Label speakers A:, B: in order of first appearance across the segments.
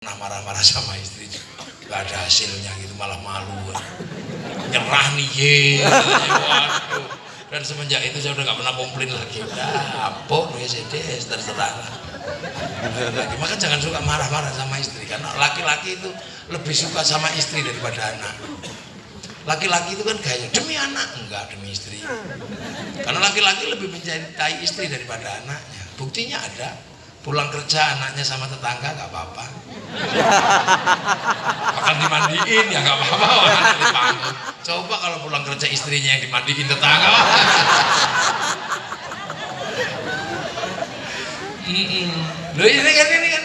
A: pernah marah-marah sama istri, gak ada hasilnya gitu, malah malu, nyerah nih, waduh. Dan semenjak itu saya udah gak pernah komplain lagi, udah apa nih sedes terserah. Maka jangan suka marah-marah sama istri, karena laki-laki itu lebih suka sama istri daripada anak. Laki-laki itu kan gaya demi anak, enggak demi istri. Karena laki-laki lebih mencintai istri daripada anaknya. Buktinya ada. Pulang kerja anaknya sama tetangga gak apa-apa, akan dimandiin ya gak apa-apa, anak dipanggil. Coba kalau pulang kerja istrinya yang dimandiin tetangga. Loh ini kan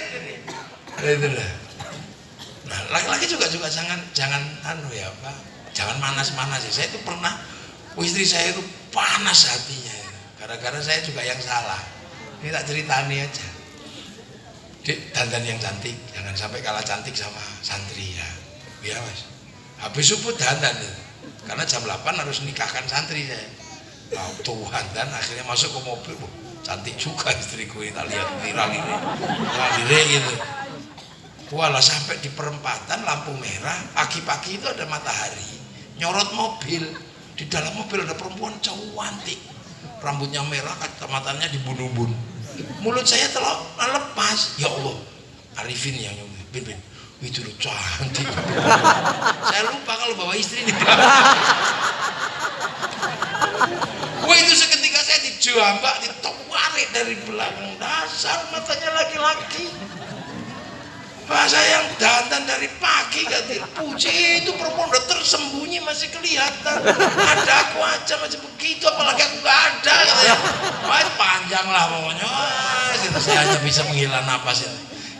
A: itu lah. Nah laki-laki juga jangan anu ya Pak, jangan manas-manas ya. Saya itu pernah, istri saya itu panas hatinya gara-gara saya juga yang salah. Ini tak ceritani aja. Dik, dandan yang cantik, jangan sampai kalah cantik sama santri ya. Iya mas. Habis subuh dandan itu, karena jam 8 harus nikahkan santri saya. Nah, Tuhan, dan akhirnya masuk ke mobil, cantik juga istriku ini, tak lihat viral ini, gitu. Walah sampai di perempatan lampu merah, pagi-pagi itu ada matahari, nyorot mobil, di dalam mobil ada perempuan cantik, rambutnya merah, kacamatanya dibun-bun. Mulut saya telah lepas, ya Allah, Arifin yang nyuruh, Bin, itu loh cantik. Saya lupa kalau bawa istri di wah itu seketika saya dijambak, ditawarik dari belakang, dasar matanya laki-laki. Bahasa yang dandan dari pagi gak dipuji, itu perempuan udah tersembunyi masih kelihatan. Ada aku aja masih begitu, apalagi aku gak ada gitu ya. Wah panjang lah pokoknya. Gitu. Saya hanya bisa menghela napas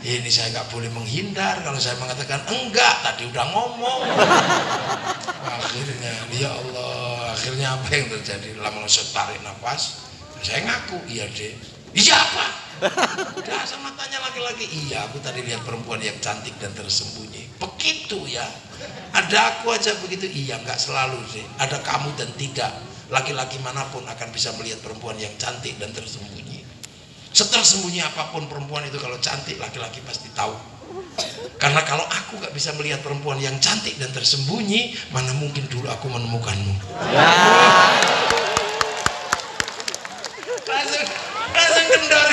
A: ini saya gak boleh menghindar kalau saya mengatakan enggak, tadi udah ngomong. Akhirnya ya Allah, akhirnya apa yang terjadi? Lama saya tarik napas, saya ngaku, iya deh. Iya apa? Dasar matanya laki-laki. Iya, aku tadi lihat perempuan yang cantik dan tersembunyi. Begitu ya. Ada aku aja begitu. Iya, nggak selalu sih. Ada kamu dan tidak. Laki-laki manapun akan bisa melihat perempuan yang cantik dan tersembunyi. Setersembunyi apapun perempuan itu, kalau cantik laki-laki pasti tahu. Karena kalau aku nggak bisa melihat perempuan yang cantik dan tersembunyi, mana mungkin dulu aku menemukanmu. Langsung kendor.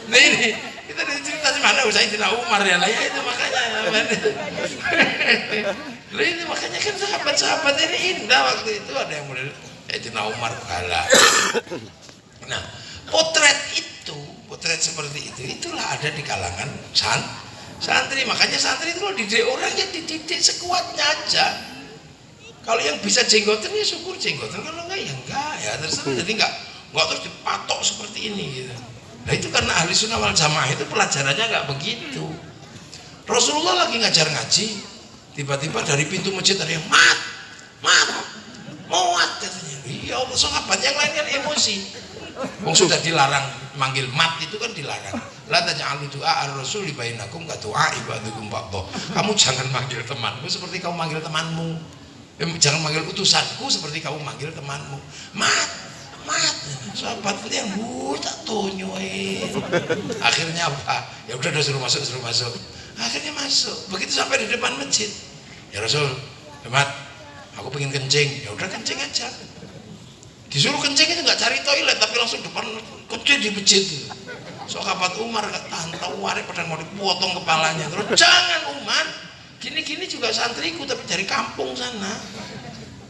A: Nah ini kita cerita di mana Sayyidina Umar ya, lah ya itu makanya. Lah itu makanya kan sahabat-sahabat ini indah waktu itu, ada yang model Sayyidina Umar kalah. Nah potret seperti itu itulah ada di kalangan santri. Makanya santri itu kalau dididik orang ya dididik sekuatnya aja. Kalau yang bisa jenggotan ya syukur jenggotan, kalau enggak ya enggak ya terserah. Jadi enggak terus dipatok seperti ini gitu. Nah itu karena ahli sunnah wal jamaah itu pelajarannya enggak begitu. Rasulullah lagi ngajar ngaji, tiba-tiba dari pintu masjid ada yang mat katanya. Ya Allah, sahabat yang lain kan emosi. Wong sudah dilarang manggil mat, itu kan dilarang. La taj'alu du'a ar-rasul bainakum ka du'a ibadukum ba'dha. Kamu jangan manggil temanmu seperti kamu manggil temanmu. Jangan manggil utusanku seperti kamu manggil temanmu. Mat. Sahabat yang tak tonyoin. Akhirnya apa? Ya udah suruh masuk. Akhirnya masuk. Begitu sampai di depan masjid. Ya Rasul, Mat, aku pengen kencing. Ya udah kencing aja. Disuruh kencing itu nggak cari toilet, tapi langsung depan kencing di masjid. Sahabat Umar gak tahan, tawarik pada mau dipotong kepalanya. Terus jangan Umar. Gini-gini juga santriku tapi dari kampung sana.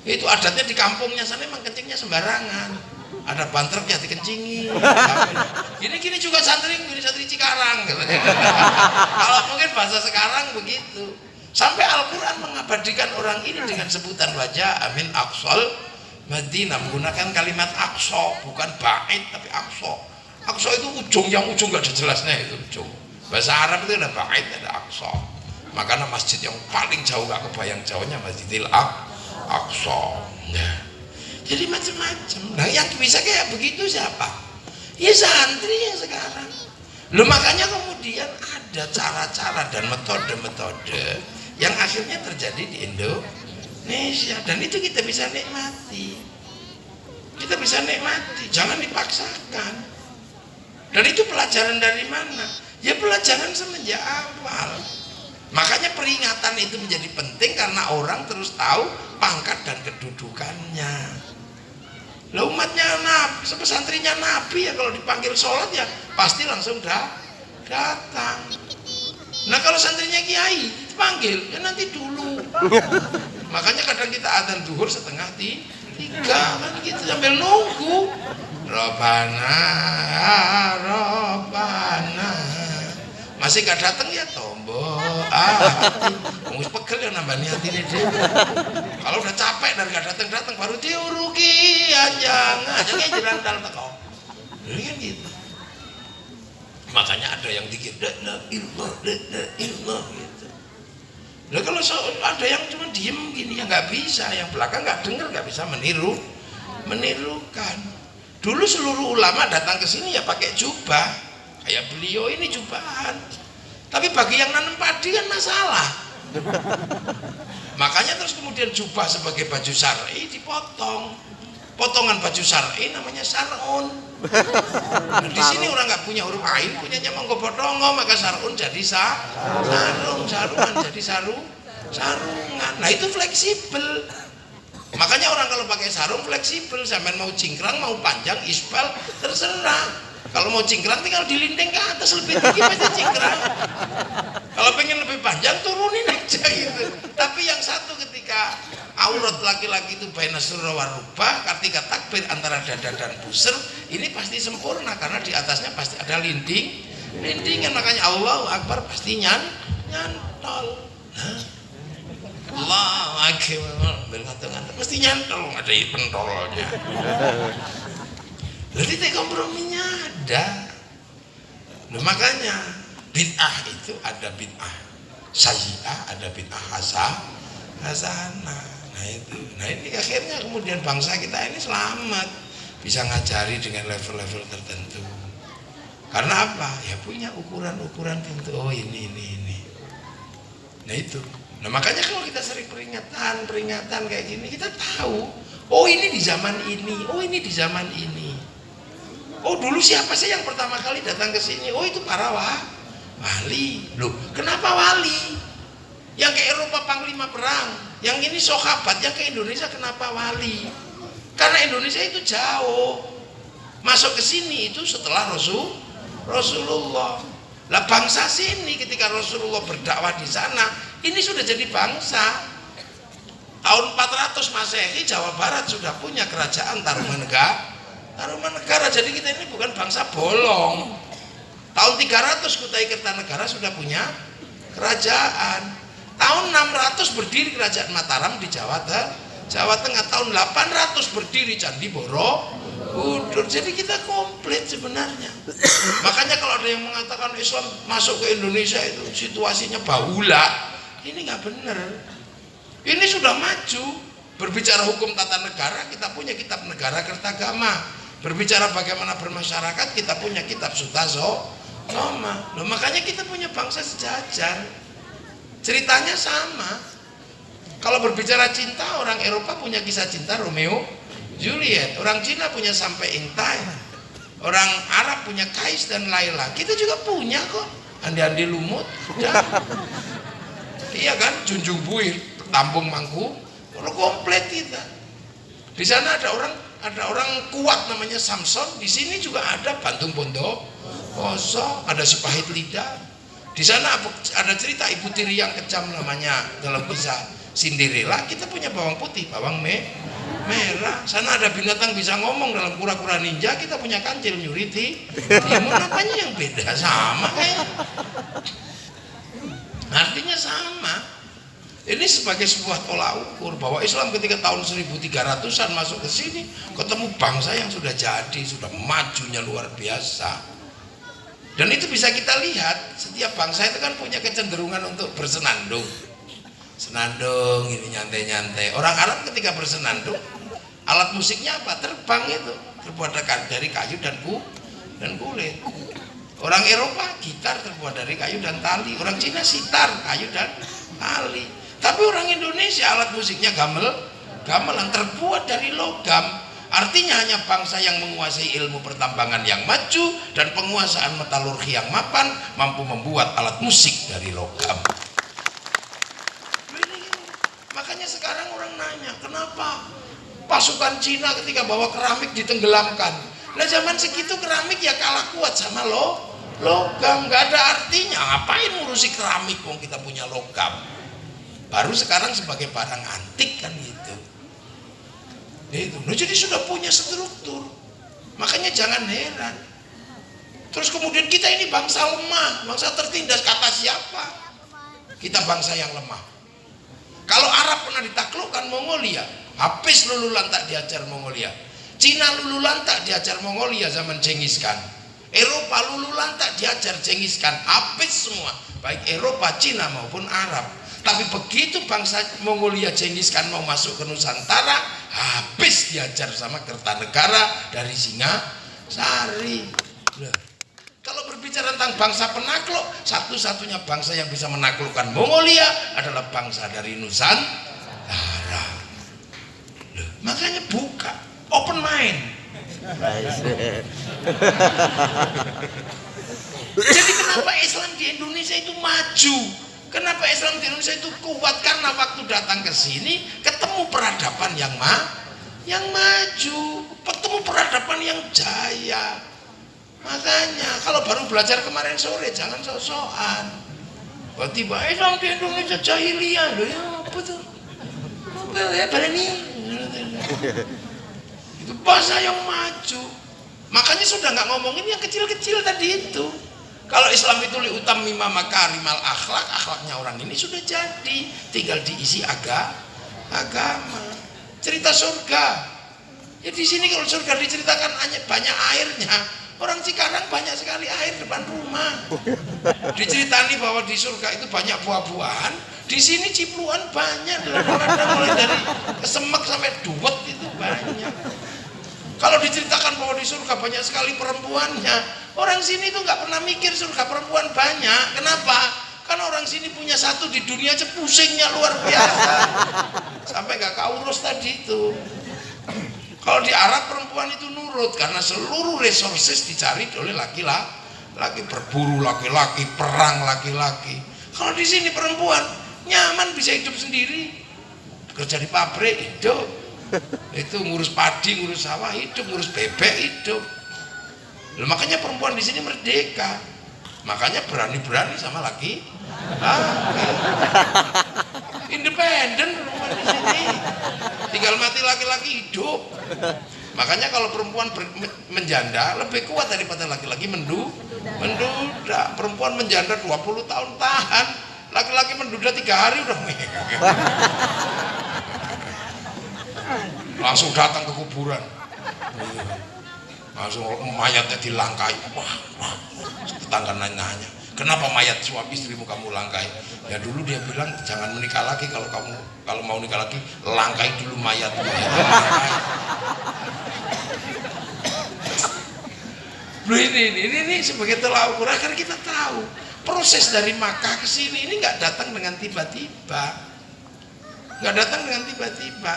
A: Itu adatnya di kampungnya sana emang kencingnya sembarangan. Ada bantrek ya dikencingi. Gini-gini juga santriku, ini santri Cikarang. Kalau mungkin bahasa sekarang begitu. Sampai Al-Quran mengabadikan orang ini dengan sebutan wajah amin aqsal Madinah, menggunakan kalimat aqsa, bukan bait tapi aqsa. Aqsa itu ujung, yang ujung gak ada jelasnya itu ujung. Bahasa Arab itu ada bait, ada aqsa. Makanya masjid yang paling jauh gak kebayang jauhnya Masjidil Aqsa. Nah, jadi macam-macam. Nah yang bisa kayak begitu siapa? Ya santri yang sekarang. Loh makanya kemudian ada cara-cara dan metode-metode yang akhirnya terjadi di Indonesia, dan itu kita bisa nikmati. Jangan dipaksakan. Dan itu pelajaran dari mana? Ya pelajaran semenjak awal. Makanya peringatan itu menjadi penting karena orang terus tahu pangkat dan kedudukannya. Lah umatnya Nabi, pesantrennya Nabi ya kalau dipanggil sholat ya pasti langsung datang. Nah kalau santrinya kiai dipanggil ya nanti dulu. Makanya kadang kita adzan zuhur setengah tiga kan gitu sambil nunggu. Robana, Robana, masih gak datang ya tombo. Mungkin pegel ya nambah niatin dia. Kalau udah capek dan gak datang baru dia rugi jangan kayak jerandal teko. Ini kan gitu. Makanya ada yang dikir la ilallah gitu. Lah kalau ada yang cuma diem gini ya nggak bisa, yang belakang nggak dengar nggak bisa menirukan. Dulu seluruh ulama datang ke sini ya pakai jubah, kayak beliau ini jubahan. Tapi bagi yang nanam padi kan masalah. Makanya terus kemudian jubah sebagai baju syar'i dipotong. Potongan baju syar'i namanya sarun. Nah, di sini orang nggak punya huruf ain, punyanya monggo bodongo, maka sarun jadi sarungan jadi sarungan. Nah itu fleksibel. Makanya orang kalau pakai sarung fleksibel, sampai mau cingkrang, mau panjang, isbal, terserah. Kalau mau cingkrang tinggal dilinding ke atas lebih tinggi pasti cingkrang. Kalau pengen lebih panjang turunin aja gitu. Tapi yang satu ketika aurat laki-laki itu baina surra wa rubah, ketika takbir antara dada dan pusar, ini pasti sempurna karena di atasnya pasti ada lindingan. Makanya Allahu Akbar pasti nyantol. Allahu Akbar berkata-kata mesti nyantol, ada pentolnya. Jadi komprominya ada. Nah, makanya bid'ah itu ada bid'ah sayyi'ah, ada bid'ah hasanah. Nah ini akhirnya kemudian bangsa kita ini selamat, bisa ngajari dengan level-level tertentu. Karena apa? Ya punya ukuran-ukuran tentu. Oh ini. Nah itu. Nah makanya kalau kita sering peringatan kayak gini, kita tahu. Oh ini di zaman ini. Oh ini di zaman ini. Oh dulu siapa sih yang pertama kali datang ke sini? Oh itu para wali. Loh kenapa wali? Yang ke Eropa panglima perang, yang ini sahabat, yang ke Indonesia kenapa wali? Karena Indonesia itu jauh, masuk ke sini itu setelah Rasulullah. Lah bangsa sini ketika Rasulullah berdakwah di sana, ini sudah jadi bangsa. Tahun 400 Masehi Jawa Barat sudah punya kerajaan Tarumanegara. Jadi kita ini bukan bangsa bolong. Tahun 300 Kutai Kertanegara sudah punya kerajaan. Tahun 600 berdiri kerajaan Mataram di Jawa Tengah. Tahun 800 berdiri Candi Borobudur. Jadi kita komplit sebenarnya. Makanya kalau ada yang mengatakan Islam masuk ke Indonesia itu situasinya bahula, ini nggak benar. Ini sudah maju. Berbicara hukum tata negara, kita punya kitab Negara Kertagama. Berbicara bagaimana bermasyarakat, kita punya kitab Sutasoma. Loh, makanya kita punya bangsa sejajar. Ceritanya sama. Kalau berbicara cinta, orang Eropa punya kisah cinta Romeo Juliet, orang Cina punya Sampai Ingtai, orang Arab punya Kais dan Laila. Kita juga punya kok. Andi-andi lumut, iya kan, Junjung Buir, Tampung Mangku, kalau komplit kita. Di sana ada orang kuat namanya Samson. Di sini juga ada Bantung Bondowoso, ada Sipahit Lidah. Di sana ada cerita ibu tiri yang kejam namanya dalam kisah Cinderella. Kita punya bawang putih, bawang merah. Sana ada binatang bisa ngomong dalam Kura-Kura Ninja. Kita punya kancil nyuriti. Timun, apanya yang beda? Sama kayak. Artinya sama. Ini sebagai sebuah tolak ukur bahwa Islam ketika tahun 1300-an masuk ke sini, ketemu bangsa yang sudah jadi, sudah majunya luar biasa. Dan itu bisa kita lihat, setiap bangsa itu kan punya kecenderungan untuk bersenandung. Senandung, ini nyantai-nyantai. Orang Arab ketika bersenandung, alat musiknya apa? Terbang itu, terbuat dari kayu dan kulit. Orang Eropa, gitar terbuat dari kayu dan tali. Orang Cina, sitar, kayu dan tali. Tapi orang Indonesia, alat musiknya gamelan terbuat dari logam. Artinya hanya bangsa yang menguasai ilmu pertambangan yang maju dan penguasaan metalurgi yang mapan mampu membuat alat musik dari logam. Makanya sekarang orang nanya, kenapa pasukan Cina ketika bawa keramik ditenggelamkan? Nah zaman segitu keramik ya kalah kuat sama logam, nggak ada artinya. Ngapain ngurusi keramik kok kita punya logam? Baru sekarang sebagai barang antik kan gitu. Itu. Nah, jadi sudah punya struktur. Makanya jangan heran. Terus kemudian kita ini bangsa lemah, bangsa tertindas, kata siapa? Kita bangsa yang lemah. Kalau Arab pernah ditaklukkan Mongolia, habis lulu lantak diajar Mongolia. Cina lulu lantak diajar Mongolia zaman Genghis Khan. Eropa lulu lantak diajar Genghis Khan, habis semua, baik Eropa, Cina maupun Arab. Tapi begitu bangsa Mongolia Genghis Khan mau masuk ke Nusantara, habis diajar sama Kertanegara dari Singasari. Kalau berbicara tentang bangsa penakluk, satu-satunya bangsa yang bisa menaklukkan Mongolia adalah bangsa dari Nusantara. Makanya buka, open mind. Jadi kenapa Islam di Indonesia itu maju? Kenapa Islam di Indonesia itu kuat? Karena waktu datang ke sini ketemu peradaban yang maju, ketemu peradaban yang jaya. Makanya kalau baru belajar kemarin sore jangan sok-sokan. Tiba Islam di Indonesia jahiliyah loh ya, apa tuh? Apa ya berani? Itu bahasa yang maju. Makanya sudah nggak ngomongin yang kecil-kecil tadi itu. Kalau Islam itu liutamima makarimal akhlak, akhlaknya orang ini sudah jadi, tinggal diisi agama. Cerita surga. Ya di sini kalau surga diceritakan banyak airnya. Orang Cikarang banyak sekali air depan rumah. Diceritani bahwa di surga itu banyak buah-buahan, di sini cipluan banyak. Mulai dari kesemek sampai duwet itu banyak. Kalau diceritakan bahwa di surga banyak sekali perempuannya, orang sini tuh nggak pernah mikir surga perempuan banyak. Kenapa? Karena orang sini punya satu di dunia aja pusingnya luar biasa. Sampai nggak keurus tadi itu. Kalau di Arab perempuan itu nurut karena seluruh resources dicari oleh laki-laki, berburu laki-laki, perang laki-laki. Kalau di sini perempuan nyaman bisa hidup sendiri, kerja di pabrik hidup. Itu ngurus padi, ngurus sawah hidup, ngurus bebek hidup. Makanya perempuan di sini merdeka. Makanya berani-berani sama laki. Independen perempuan di sini. Tinggal mati laki-laki hidup. Makanya kalau perempuan menjanda lebih kuat daripada laki-laki menduda. Perempuan menjanda 20 tahun tahan. Laki-laki menduda 3 hari udah langsung datang ke kuburan, langsung mayatnya dilangkai. Wah, tetangga nanya, kenapa mayat suami istrimu kamu langkai? Ya dulu dia bilang jangan menikah lagi, kalau mau nikah lagi langkai dulu mayat. Ini sebagai tolak ukur agar kita tahu proses dari Makkah ke sini ini nggak datang dengan tiba-tiba, nggak datang dengan tiba-tiba.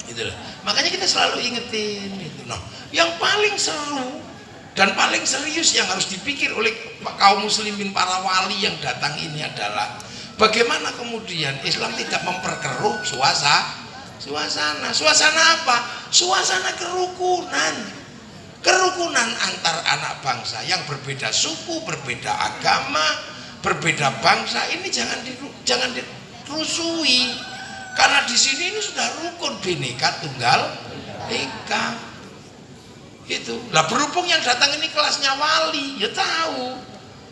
A: Itulah. Makanya kita selalu ingetin gitu. Nah, yang paling seru dan paling serius yang harus dipikir oleh kaum muslimin para wali yang datang ini adalah bagaimana kemudian Islam tidak memperkeruh suasana. Suasana apa? Suasana kerukunan antar anak bangsa yang berbeda suku, berbeda agama, berbeda bangsa. Ini jangan dirusui. Karena di sini ini sudah rukun Bhinneka Tunggal Ika. Itu. Lah berhubung yang datang ini kelasnya wali, ya tahu.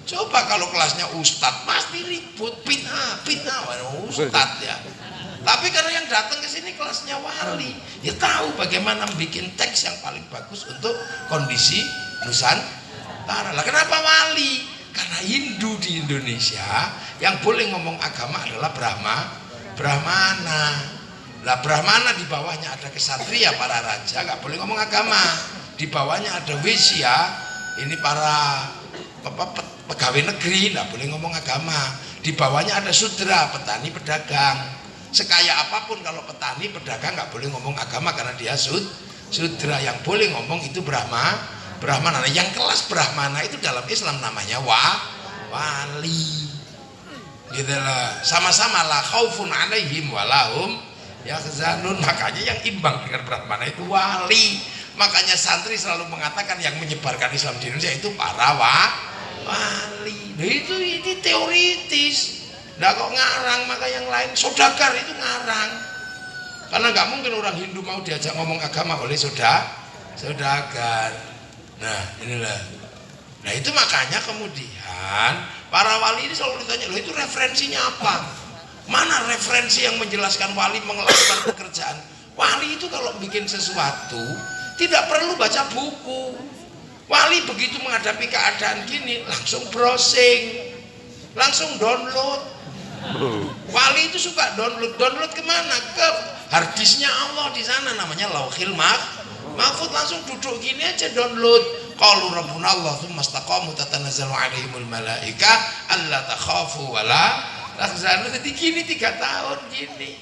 A: Coba kalau kelasnya ustadz pasti ribut, bid'ah, ustadz ya. Tapi karena yang datang ke sini kelasnya wali, ya tahu bagaimana bikin teks yang paling bagus untuk kondisi Nusantara. Lah kenapa wali? Karena Hindu di Indonesia yang boleh ngomong agama adalah Brahmana. Lah Brahmana di bawahnya ada kesatria, para raja nggak boleh ngomong agama. Di bawahnya ada Wisya, ini para pegawai negeri nggak boleh ngomong agama. Di bawahnya ada Sudra, petani pedagang. sekaya apapun kalau petani pedagang nggak boleh ngomong agama karena dia sudra. Yang boleh ngomong itu brahmana. Yang kelas brahmana itu dalam Islam namanya wali. Gitu lah. Sama-sama la khaufun alaihim walahum yahzanun. Makanya yang imbang dengan brahmana itu wali. Makanya santri selalu mengatakan yang menyebarkan Islam di Indonesia itu para wali. Nah, ini teoritis. Nah kok ngarang, maka yang lain saudagar itu ngarang. Karena nggak mungkin orang Hindu mau diajak ngomong agama oleh saudagar. Nah inilah. Nah itu makanya kemudian para wali ini selalu ditanya, loh itu referensinya apa? Mana referensi yang menjelaskan wali melakukan pekerjaan? Wali itu kalau bikin sesuatu tidak perlu baca buku. Wali begitu menghadapi keadaan gini langsung browsing, langsung download. Wali itu suka download kemana? Ke harddisknya Allah di sana namanya Lauhil Mahfuz. Langsung duduk gini aja download. Qalu rabbuna Allah tsumma istaqamu tatanazzalu alaihimul malaika alla takhafu wala tahzanu. Jadi gini 3 tahun gini.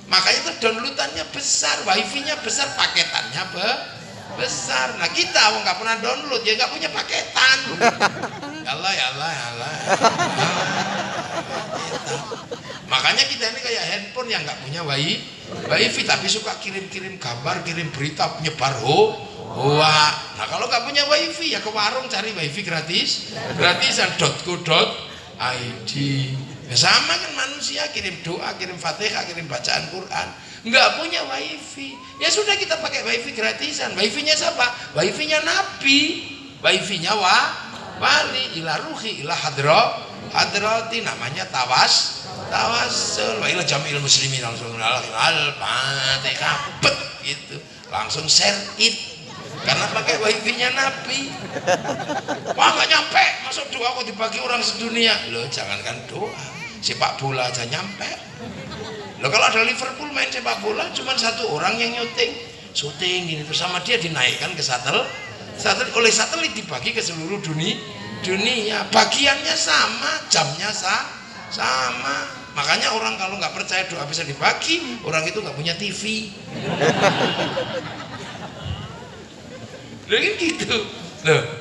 A: Makanya itu downloadannya besar, wifi-nya besar, paketannya besar. Nah kita nggak pernah download ya nggak punya paketan. Ya Allah. Makanya kita ini kayak handphone yang nggak punya wifi tapi suka kirim gambar, kirim berita, nyebar hoax. Nah kalau nggak punya wifi ya ke warung cari wifi gratisan .co.id. Ya sama kan manusia, kirim doa, kirim fatihah, kirim bacaan Quran, nggak punya wifi ya sudah kita pakai wifi gratisan. Wifi-nya siapa? Wifi-nya Nabi, wifi-nya wali ila ruhi ila hadrati, namanya tawassul wa ila jamil muslimin al-fatihah gitu langsung share it karena pakai wifi-nya Nabi. Wah nggak nyampe, masuk doa kok dibagi orang sedunia. Loh jangankan doa, sepak bola aja nyampe. Loh kalau ada Liverpool main sepak bola cuma 1 orang yang syuting gini terus sama dia dinaikkan ke satelit oleh satelit dibagi ke seluruh dunia. Bagiannya sama, jamnya sama. Makanya orang kalau nggak percaya doa bisa dibagi, orang itu nggak punya TV. Loh gitu. Loh